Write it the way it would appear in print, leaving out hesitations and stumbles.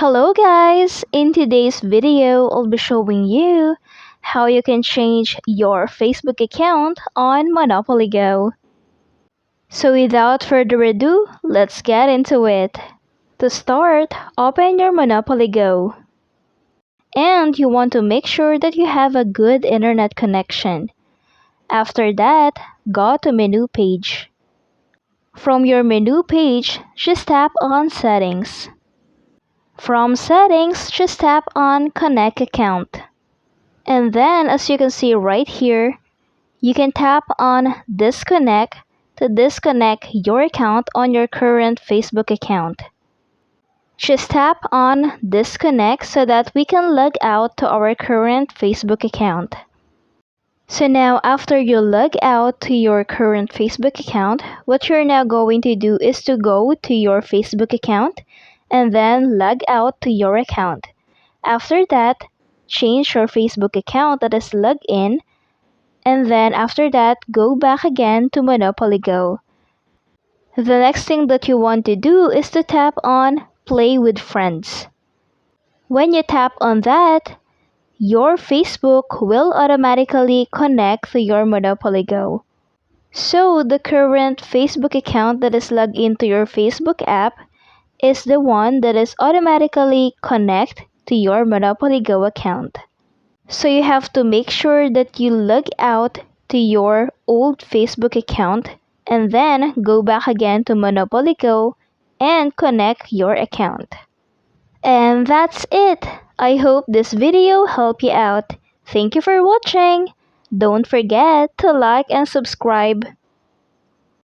Hello guys! In today's video, I'll be showing you how you can change your Facebook account on Monopoly Go. So without further ado, let's get into it. To start, open your Monopoly Go. And you want to make sure that you have a good internet connection. After that, go to menu page. From your menu page, just tap on Settings. From Settings, just tap on Connect Account. And then, as you can see right here, you can tap on Disconnect to disconnect your account on your current Facebook account. Just tap on Disconnect so that we can log out to our current Facebook account. So now, after you log out to your current Facebook account, what you're now going to do is to go to your Facebook account and then log out to your account. After that, change your Facebook account that is logged in, and then after that, go back again to Monopoly Go. The next thing that you want to do is to tap on Play with Friends. When you tap on that, your Facebook will automatically connect to your Monopoly Go. So the current Facebook account that is logged into your Facebook app is the one that is automatically connect to your Monopoly Go account. So you have to make sure that you log out to your old Facebook account and then go back again to Monopoly Go and connect your account. And that's it. I hope this video helped you out. Thank you for watching. Don't forget to like and subscribe.